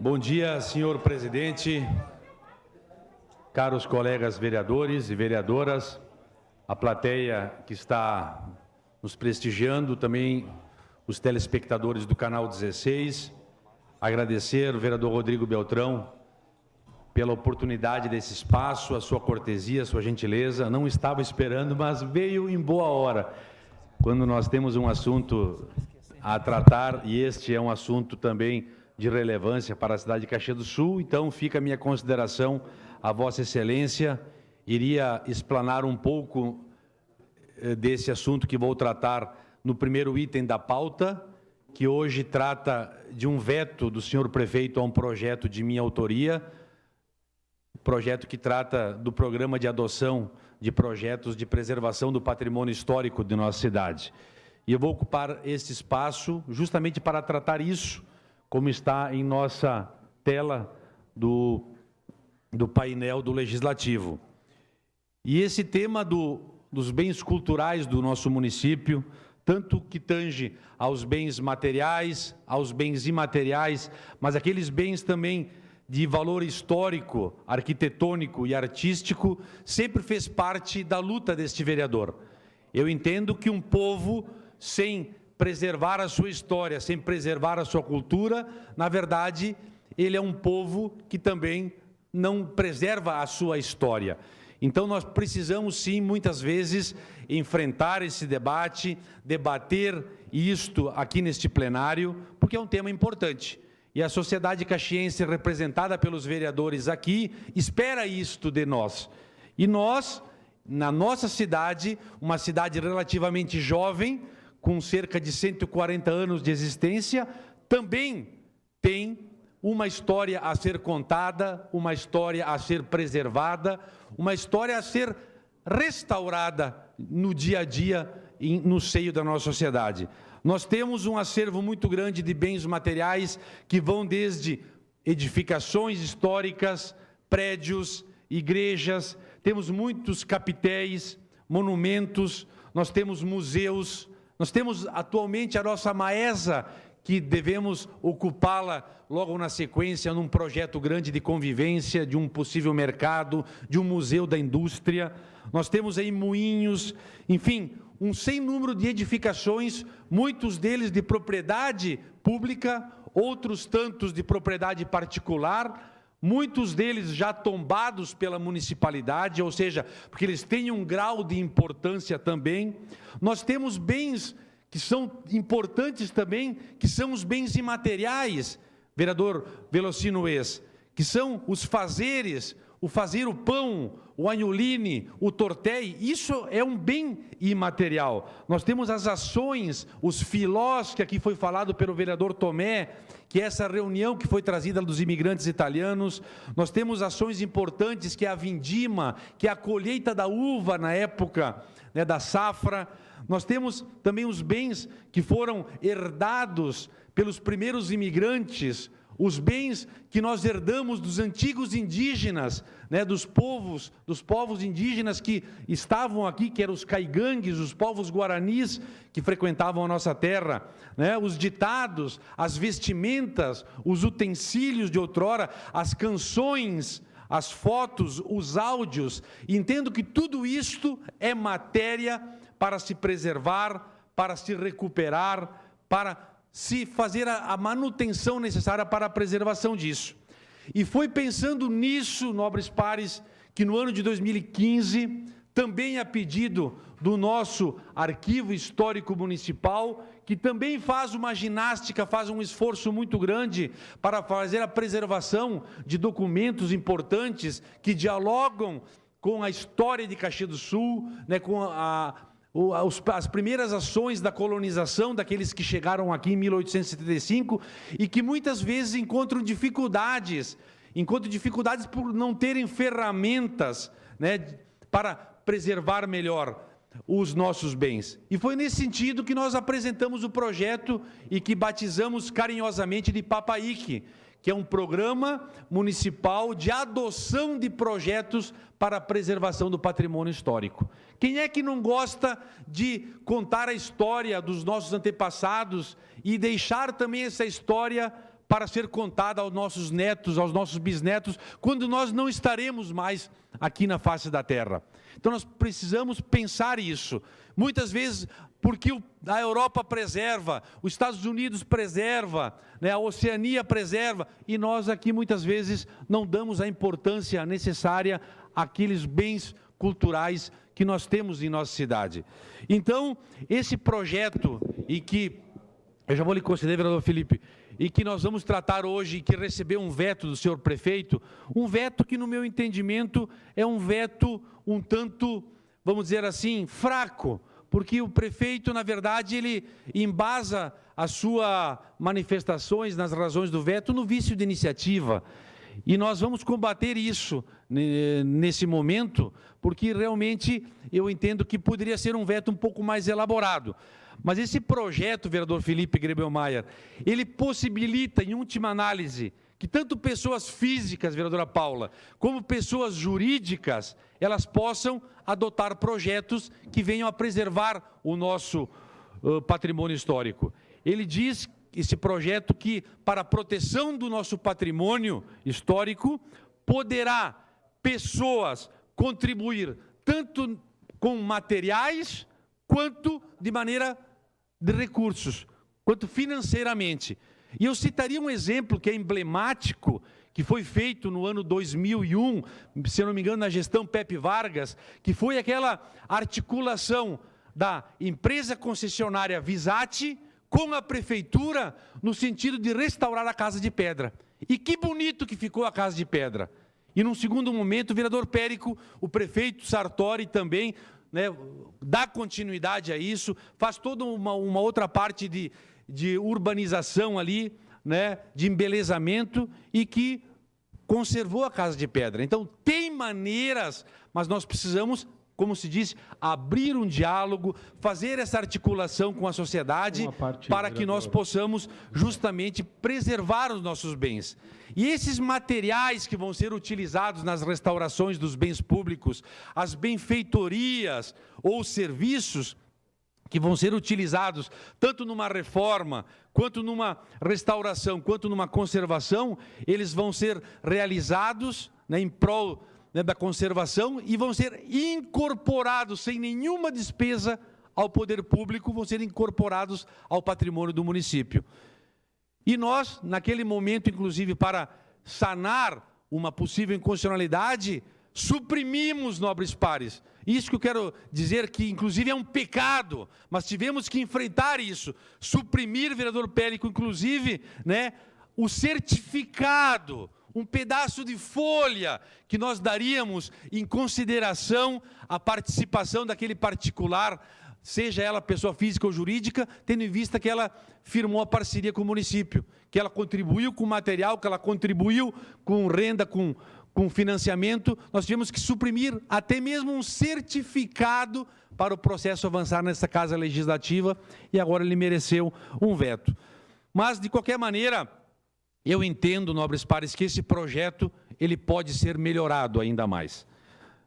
Bom dia, senhor presidente, caros colegas vereadores e vereadoras, a plateia que está nos prestigiando, também os telespectadores do canal 16. Agradecer ao vereador Rodrigo Beltrão pela oportunidade desse espaço, a sua cortesia, a sua gentileza. Não estava esperando, mas veio em boa hora. Quando nós temos um assunto a tratar, e este é um assunto também de relevância para a cidade de Caxias do Sul, então fica a minha consideração a Vossa Excelência. Iria explanar um pouco desse assunto que vou tratar no primeiro item da pauta, que hoje trata de um veto do senhor prefeito a um projeto de minha autoria, projeto que trata do programa de adoção de projetos de preservação do patrimônio histórico de nossa cidade. E eu vou ocupar este espaço justamente para tratar isso, como está em nossa tela do painel do Legislativo. E esse tema dos bens culturais do nosso município, tanto que tange aos bens materiais, aos bens imateriais, mas aqueles bens também de valor histórico, arquitetônico e artístico, sempre fez parte da luta deste vereador. Eu entendo que um povo sem preservar a sua história, sem preservar a sua cultura, na verdade, ele é um povo que também não preserva a sua história. Então, nós precisamos, sim, muitas vezes, enfrentar esse debate, debater isto aqui neste plenário, porque é um tema importante. E a sociedade caxiense, representada pelos vereadores aqui, espera isto de nós. E nós, na nossa cidade, uma cidade relativamente jovem, com cerca de 140 anos de existência, também tem uma história a ser contada, uma história a ser preservada, uma história a ser restaurada no dia a dia, no seio da nossa sociedade. Nós temos um acervo muito grande de bens materiais que vão desde edificações históricas, prédios, igrejas, temos muitos capitéis, monumentos, nós temos museus, nós temos atualmente a nossa Maesa, que devemos ocupá-la logo na sequência num projeto grande de convivência, de um possível mercado, de um museu da indústria. Nós temos aí moinhos, enfim, um sem número de edificações, muitos deles de propriedade pública, outros tantos de propriedade particular, muitos deles já tombados pela municipalidade, ou seja, porque eles têm um grau de importância também. Nós temos bens que são importantes também, que são os bens imateriais, vereador Velocino Ex, que são os fazeres, o fazer o pão, o anholine, o tortéi, isso é um bem imaterial. Nós temos as ações, os filós, que aqui foi falado pelo vereador Tomé, que é essa reunião que foi trazida dos imigrantes italianos. Nós temos ações importantes, que é a vindima, que é a colheita da uva na época, né, da safra. Nós temos também os bens que foram herdados pelos primeiros imigrantes, os bens que nós herdamos dos antigos indígenas, né, dos povos indígenas que estavam aqui, que eram os caigangues, os povos guaranis que frequentavam a nossa terra, né, os ditados, as vestimentas, os utensílios de outrora, as canções, as fotos, os áudios. Entendo que tudo isto é matéria para se preservar, para se recuperar, para se fazer a manutenção necessária para a preservação disso. E foi pensando nisso, nobres pares, que no ano de 2015, também a pedido do nosso Arquivo Histórico Municipal, que também faz uma ginástica, faz um esforço muito grande para fazer a preservação de documentos importantes que dialogam com a história de Caxias do Sul, né, com as primeiras ações da colonização daqueles que chegaram aqui em 1875 e que muitas vezes encontram dificuldades por não terem ferramentas, né, para preservar melhor os nossos bens. E foi nesse sentido que nós apresentamos o projeto e que batizamos carinhosamente de Papaique, que é um programa municipal de adoção de projetos para a preservação do patrimônio histórico. Quem é que não gosta de contar a história dos nossos antepassados e deixar também essa história para ser contada aos nossos netos, aos nossos bisnetos, quando nós não estaremos mais aqui na face da terra. Então nós precisamos pensar isso. Muitas vezes, porque a Europa preserva, os Estados Unidos preserva, né, a Oceania preserva, e nós aqui muitas vezes não damos a importância necessária àqueles bens culturais que nós temos em nossa cidade. Então, esse projeto, e que, eu já vou lhe conceder, vereador Felipe, e que nós vamos tratar hoje, que recebeu um veto do senhor prefeito, um veto que, no meu entendimento, é um veto um tanto, vamos dizer assim, fraco, porque o prefeito, na verdade, ele embasa as suas manifestações nas razões do veto no vício de iniciativa. E nós vamos combater isso nesse momento, porque realmente eu entendo que poderia ser um veto um pouco mais elaborado. Mas esse projeto, vereador Felipe Grebelmaier, ele possibilita, em última análise, que tanto pessoas físicas, vereadora Paula, como pessoas jurídicas, elas possam adotar projetos que venham a preservar o nosso patrimônio histórico. Ele diz, esse projeto, que para a proteção do nosso patrimônio histórico, poderá pessoas contribuir tanto com materiais, quanto de maneira de recursos, quanto financeiramente. E eu citaria um exemplo que é emblemático, que foi feito no ano 2001, se eu não me engano, na gestão Pepe Vargas, que foi aquela articulação da empresa concessionária Visati com a prefeitura, no sentido de restaurar a Casa de Pedra. E que bonito que ficou a Casa de Pedra. E num segundo momento, o vereador Périco, o prefeito Sartori também, né, dá continuidade a isso, faz toda uma outra parte de urbanização ali, né, de embelezamento, e que conservou a Casa de Pedra. Então, tem maneiras, mas nós precisamos, como se diz, abrir um diálogo, fazer essa articulação com a sociedade, para que nós possamos justamente preservar os nossos bens. E esses materiais que vão ser utilizados nas restaurações dos bens públicos, as benfeitorias ou serviços que vão ser utilizados tanto numa reforma, quanto numa restauração, quanto numa conservação, eles vão ser realizados, né, em prol, né, da conservação, e vão ser incorporados sem nenhuma despesa ao poder público, vão ser incorporados ao patrimônio do município. E nós, naquele momento, inclusive, para sanar uma possível inconstitucionalidade, suprimimos nobres pares. Isso que eu quero dizer, que inclusive é um pecado, mas tivemos que enfrentar isso, suprimir, vereador Périco, inclusive, né, o certificado, um pedaço de folha que nós daríamos em consideração à participação daquele particular, seja ela pessoa física ou jurídica, tendo em vista que ela firmou a parceria com o município, que ela contribuiu com material, que ela contribuiu com renda, com financiamento. Nós tivemos que suprimir até mesmo um certificado para o processo avançar nessa Casa Legislativa, e agora ele mereceu um veto. Mas, de qualquer maneira, eu entendo, nobres pares, que esse projeto ele pode ser melhorado ainda mais.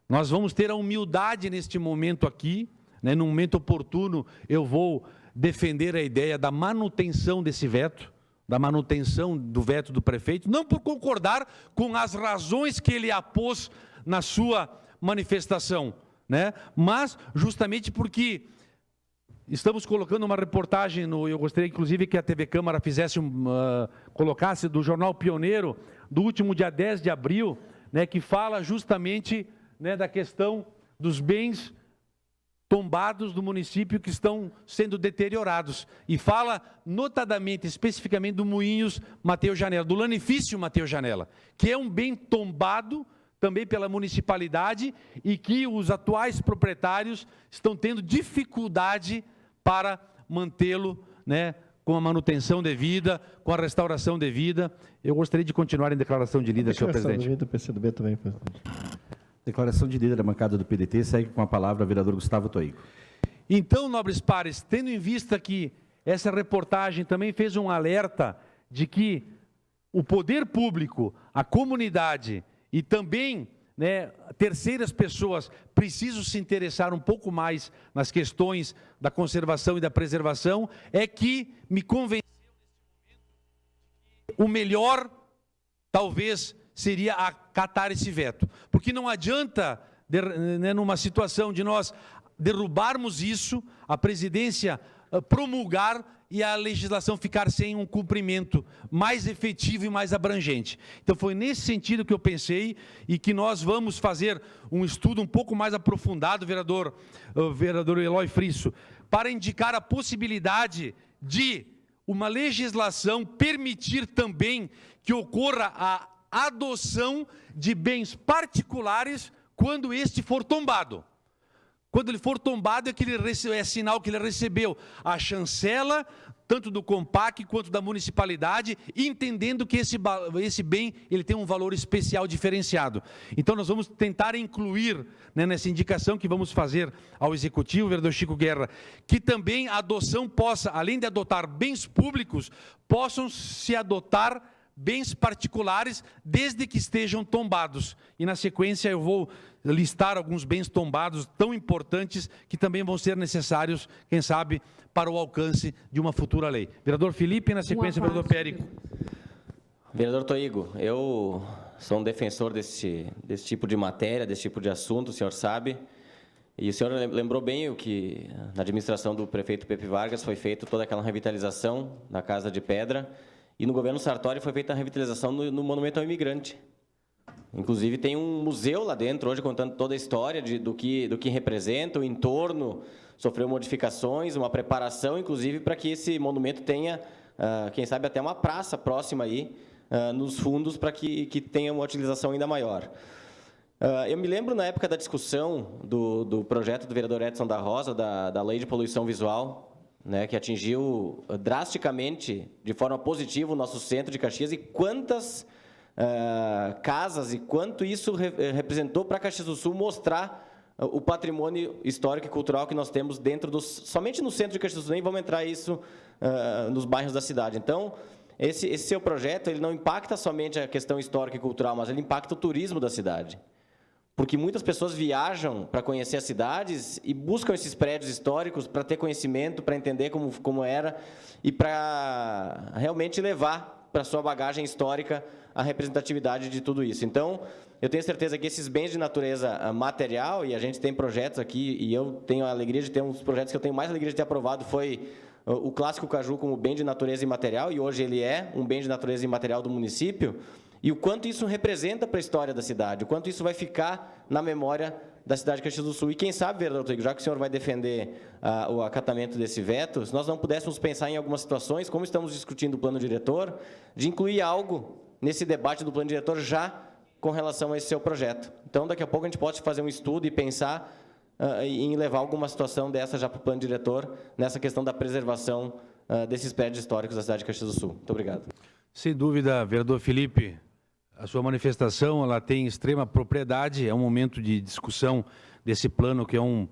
Nós vamos ter a humildade neste momento aqui, né, num momento oportuno, eu vou defender a ideia da manutenção desse veto, da manutenção do veto do prefeito, não por concordar com as razões que ele apôs na sua manifestação, né, mas justamente porque estamos colocando uma reportagem, eu gostaria inclusive que a TV Câmara fizesse, colocasse do Jornal Pioneiro, do último dia 10 de abril, né, que fala justamente, né, da questão dos bens tombados do município que estão sendo deteriorados. E fala notadamente, especificamente, do Moinhos Mateus Janela, do lanifício Mateus Janela, que é um bem tombado também pela municipalidade e que os atuais proprietários estão tendo dificuldade para mantê-lo, né, com a manutenção devida, com a restauração devida. Eu gostaria de continuar em declaração de líder, senhor presidente. Do PCdoB também, presidente. Declaração de líder da bancada do PDT, segue com a palavra o vereador Gustavo Toigo. Então, nobres pares, tendo em vista que essa reportagem também fez um alerta de que o poder público, a comunidade e também, né, terceiras pessoas precisam se interessar um pouco mais nas questões da conservação e da preservação, é que me convenceu o melhor, talvez, seria acatar esse veto. Porque não adianta, numa situação de nós derrubarmos isso, a presidência promulgar e a legislação ficar sem um cumprimento mais efetivo e mais abrangente. Então foi nesse sentido que eu pensei e que nós vamos fazer um estudo um pouco mais aprofundado, vereador Eloy Frisso, para indicar a possibilidade de uma legislação permitir também que ocorra a adoção de bens particulares quando este for tombado. Quando ele for tombado, é sinal que ele recebeu a chancela, tanto do COMPAC quanto da municipalidade, entendendo que esse bem ele tem um valor especial diferenciado. Então, nós vamos tentar incluir, né, nessa indicação que vamos fazer ao Executivo, vereador Chico Guerra, que também a adoção possa, além de adotar bens públicos, possam se adotar bens particulares, desde que estejam tombados. E, na sequência, eu vou listar alguns bens tombados tão importantes que também vão ser necessários, quem sabe, para o alcance de uma futura lei. Vereador Felipe, e na sequência, vereador Périco. Vereador Toigo, eu sou um defensor desse tipo de matéria, desse tipo de assunto, o senhor sabe. E o senhor lembrou bem o que, na administração do prefeito Pepe Vargas, foi feita toda aquela revitalização da Casa de Pedra. E no governo Sartori foi feita a revitalização no Monumento ao Imigrante. Inclusive tem um museu lá dentro hoje contando toda a história do que representa, o entorno sofreu modificações, uma preparação, inclusive, para que esse monumento tenha, quem sabe, até uma praça próxima aí, nos fundos, para que tenha uma utilização ainda maior. Eu me lembro, na época da discussão do projeto do vereador Edson da Rosa, da Lei de Poluição Visual, né, que atingiu drasticamente, de forma positiva, o nosso centro de Caxias, e quantas casas e quanto isso representou para Caxias do Sul mostrar o patrimônio histórico e cultural que nós temos dentro somente no centro de Caxias do Sul, nem vamos entrar isso nos bairros da cidade. Então, esse seu projeto ele não impacta somente a questão histórica e cultural, mas ele impacta o turismo da cidade. Porque muitas pessoas viajam para conhecer as cidades e buscam esses prédios históricos para ter conhecimento, para entender como era e para realmente levar para a sua bagagem histórica a representatividade de tudo isso. Então, eu tenho certeza que esses bens de natureza material, e a gente tem projetos aqui, e eu tenho a alegria de ter um dos projetos que eu tenho mais alegria de ter aprovado, foi o Clássico Caju como bem de natureza imaterial, e hoje ele é um bem de natureza imaterial do município, e o quanto isso representa para a história da cidade, o quanto isso vai ficar na memória da cidade de Caxias do Sul. E quem sabe, vereador Toigo, já que o senhor vai defender o acatamento desse veto, se nós não pudéssemos pensar em algumas situações, como estamos discutindo o plano diretor, de incluir algo nesse debate do plano diretor já com relação a esse seu projeto. Então, daqui a pouco a gente pode fazer um estudo e pensar em levar alguma situação dessa já para o plano diretor, nessa questão da preservação desses prédios históricos da cidade de Caxias do Sul. Muito obrigado. Sem dúvida, vereador Felipe, a sua manifestação ela tem extrema propriedade, é um momento de discussão desse plano que é um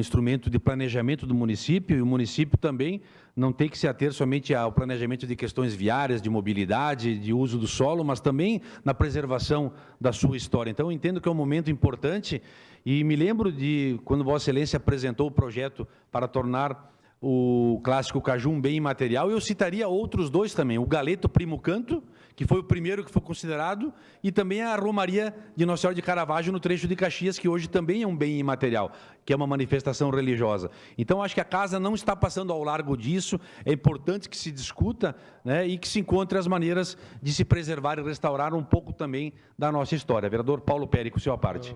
instrumento de planejamento do município, e o município também não tem que se ater somente ao planejamento de questões viárias, de mobilidade, de uso do solo, mas também na preservação da sua história. Então, eu entendo que é um momento importante, e me lembro de quando Vossa Excelência apresentou o projeto para tornar o Clássico Caju um bem imaterial, eu citaria outros dois também, o Galeto Primo Canto, que foi o primeiro que foi considerado, e também a Romaria de Nossa Senhora de Caravaggio, no trecho de Caxias, que hoje também é um bem imaterial, que é uma manifestação religiosa. Então, acho que a casa não está passando ao largo disso, é importante que se discuta, né, e que se encontre as maneiras de se preservar e restaurar um pouco também da nossa história. Vereador Paulo Périco, sua parte.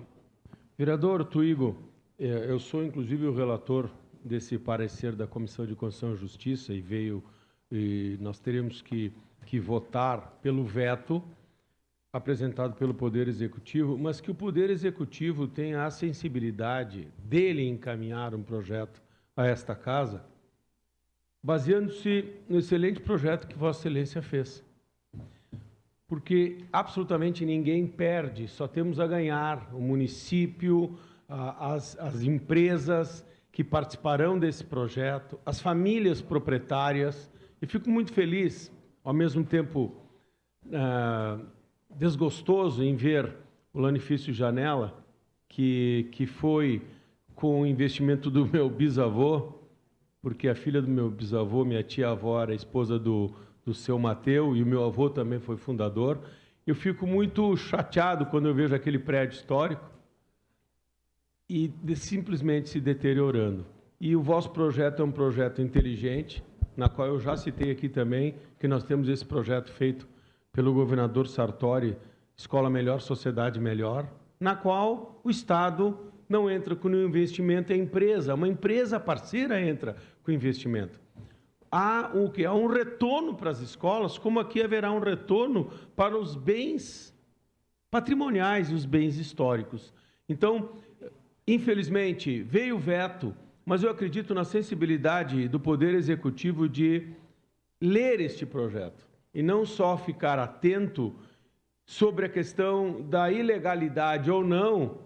Vereador Toigo, eu sou inclusive o relator desse parecer da Comissão de Constituição e Justiça, e nós teremos que votar pelo veto apresentado pelo Poder Executivo, mas que o Poder Executivo tenha a sensibilidade dele encaminhar um projeto a esta Casa, baseando-se no excelente projeto que Vossa Excelência fez. Porque absolutamente ninguém perde, só temos a ganhar, o município, as empresas que participarão desse projeto, as famílias proprietárias, e fico muito feliz, ao mesmo tempo desgostoso em ver o Lanifício Janela, que foi com o investimento do meu bisavô, porque a filha do meu bisavô, minha tia-avó, era esposa do do seu Mateu, e o meu avô também foi fundador. Eu fico muito chateado quando eu vejo aquele prédio histórico e simplesmente se deteriorando. E o vosso projeto é um projeto inteligente, na qual eu já citei aqui também, que nós temos esse projeto feito pelo governador Sartori, Escola Melhor, Sociedade Melhor, na qual o Estado não entra com o investimento, é a empresa, uma empresa parceira entra com o investimento. Há um retorno para as escolas, como aqui haverá um retorno para os bens patrimoniais e os bens históricos. Então, infelizmente, veio o veto, mas eu acredito na sensibilidade do Poder Executivo de ler este projeto e não só ficar atento sobre a questão da ilegalidade ou não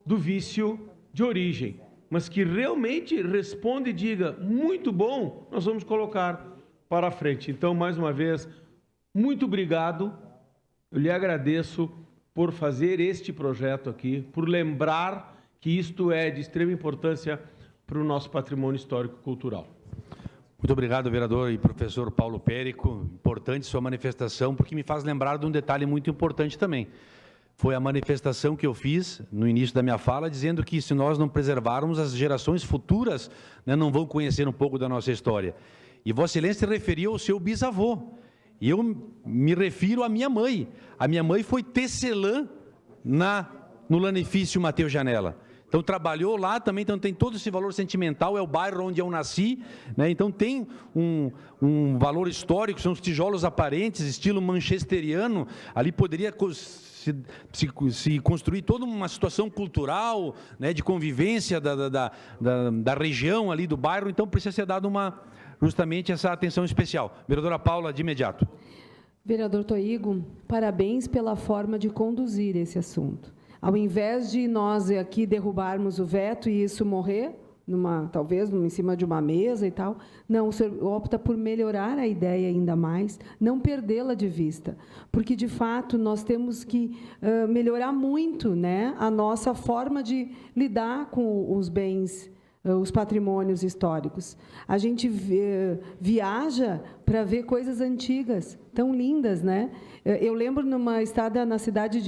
do vício de origem, mas que realmente responda e diga, muito bom, nós vamos colocar para frente. Então, mais uma vez, muito obrigado, eu lhe agradeço por fazer este projeto aqui, por lembrar que isto é de extrema importância para o nosso patrimônio histórico-cultural. Muito obrigado, vereador e professor Paulo Périco. Importante sua manifestação, porque me faz lembrar de um detalhe muito importante também. Foi a manifestação que eu fiz no início da minha fala, dizendo que se nós não preservarmos, as gerações futuras, né, não vão conhecer um pouco da nossa história. E Vossa Excelência se referiu ao seu bisavô. E eu me refiro à minha mãe. A minha mãe foi tecelã no Lanifício Mateus Janela. Então, trabalhou lá também, então tem todo esse valor sentimental, é o bairro onde eu nasci, né? Então tem um valor histórico, são os tijolos aparentes, estilo manchesteriano, ali poderia se construir toda uma situação cultural, né, de convivência da região ali do bairro, então precisa ser dado justamente essa atenção especial. Vereadora Paula, de imediato. Vereador Toigo, parabéns pela forma de conduzir esse assunto. Ao invés de nós aqui derrubarmos o veto e isso morrer, talvez em cima de uma mesa e tal, não, o senhor opta por melhorar a ideia ainda mais, não perdê-la de vista, porque, de fato, nós temos que melhorar muito, né, a nossa forma de lidar com os bens, os patrimônios históricos. A gente viaja para ver coisas antigas, tão lindas, né? Eu lembro numa estada na cidade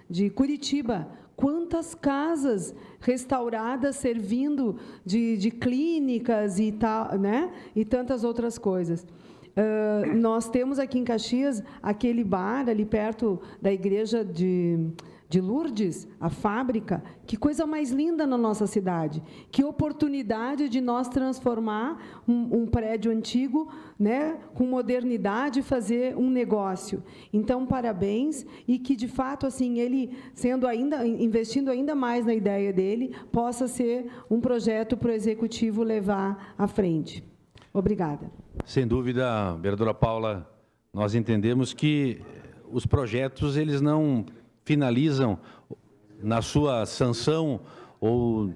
de Curitiba, quantas casas restauradas servindo de clínicas e tal, né? E tantas outras coisas. Nós temos aqui em Caxias aquele bar ali perto da igreja de Lourdes, a fábrica, que coisa mais linda na nossa cidade, que oportunidade de nós transformar um prédio antigo, né, com modernidade, fazer um negócio. Então, parabéns, e que, de fato, assim, ele, investindo ainda mais na ideia dele, possa ser um projeto para o Executivo levar à frente. Obrigada. Sem dúvida, vereadora Paula, nós entendemos que os projetos, eles não finalizam na sua sanção ou,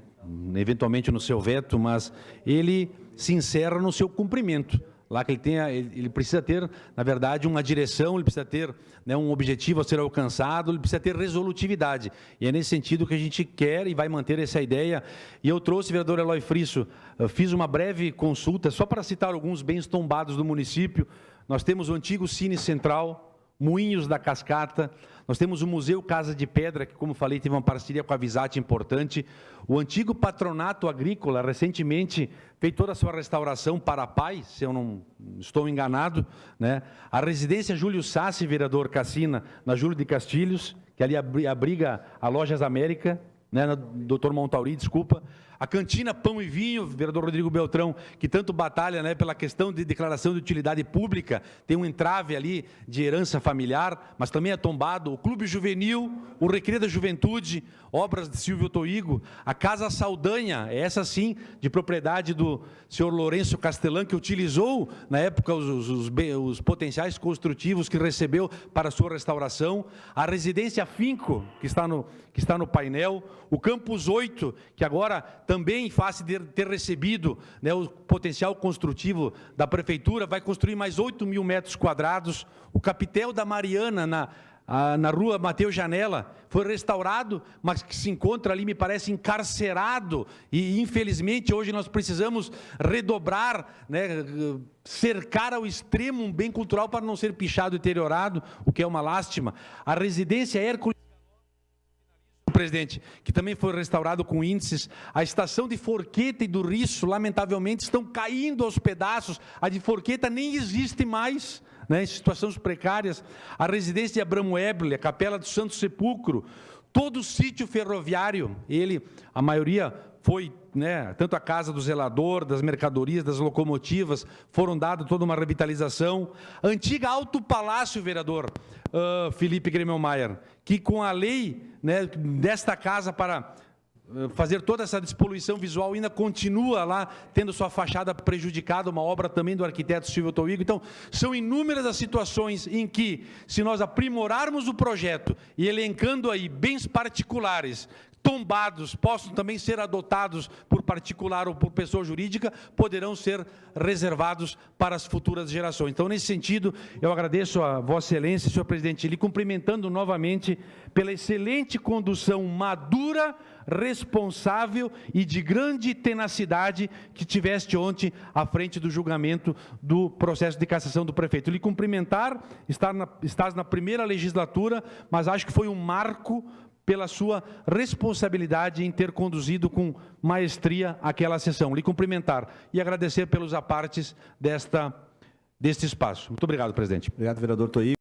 eventualmente, no seu veto, mas ele se encerra no seu cumprimento. Lá que ele precisa ter, na verdade, uma direção, ele precisa ter, né, um objetivo a ser alcançado, ele precisa ter resolutividade. E é nesse sentido que a gente quer e vai manter essa ideia. E eu trouxe, vereador Eloy Frisso, fiz uma breve consulta, só para citar alguns bens tombados do município. Nós temos o antigo Cine Central, Moinhos da Cascata, nós temos o Museu Casa de Pedra, que, como falei, teve uma parceria com a Visate importante, o antigo Patronato Agrícola, recentemente fez toda a sua restauração para a Pai, se eu não estou enganado, né? A residência Júlio Sassi, vereador Cassina, na Júlio de Castilhos, que ali abriga a Lojas América, né, doutor Montauri, desculpa, a cantina Pão e Vinho, vereador Rodrigo Beltrão, que tanto batalha, né, pela questão de declaração de utilidade pública, tem um entrave ali de herança familiar, mas também é tombado, o Clube Juvenil, o Recreio da Juventude, obras de Silvio Toigo, a Casa Saldanha, essa sim, de propriedade do senhor Lourenço Castelã, que utilizou, na época, os potenciais construtivos que recebeu para sua restauração, a Residência Finco, que está no painel, o Campus 8, que agora também, em face de ter recebido, né, o potencial construtivo da Prefeitura, vai construir mais 8 mil metros quadrados, o Capitel da Mariana, na rua Mateus Janela, foi restaurado, mas que se encontra ali, me parece, encarcerado. E, infelizmente, hoje nós precisamos redobrar, né, cercar ao extremo um bem cultural para não ser pichado e deteriorado, o que é uma lástima. A residência Hércules, presidente, que também foi restaurado com índices. A estação de Forqueta e do Risso, lamentavelmente, estão caindo aos pedaços. A de Forqueta nem existe mais, né, em situações precárias. A residência de Abramo Eble, a Capela do Santo Sepulcro, todo o sítio ferroviário, a maioria foi, né, tanto a casa do zelador, das mercadorias, das locomotivas, foram dadas toda uma revitalização. A antiga Alto Palácio, vereador Felipe Gremmelmaier, que com a lei, né, desta casa para fazer toda essa despoluição visual ainda continua lá, tendo sua fachada prejudicada, uma obra também do arquiteto Silvio Toigo. Então, são inúmeras as situações em que, se nós aprimorarmos o projeto e elencando aí bens particulares, tombados, possam também ser adotados por particular ou por pessoa jurídica, poderão ser reservados para as futuras gerações. Então, nesse sentido, eu agradeço a Vossa Excelência, senhor presidente, lhe cumprimentando novamente pela excelente condução madura, responsável e de grande tenacidade que tiveste ontem à frente do julgamento do processo de cassação do prefeito. Lhe cumprimentar, estás na primeira legislatura, mas acho que foi um marco pela sua responsabilidade em ter conduzido com maestria aquela sessão. Lhe cumprimentar e agradecer pelos apartes deste espaço. Muito obrigado, presidente. Obrigado, vereador Toigo.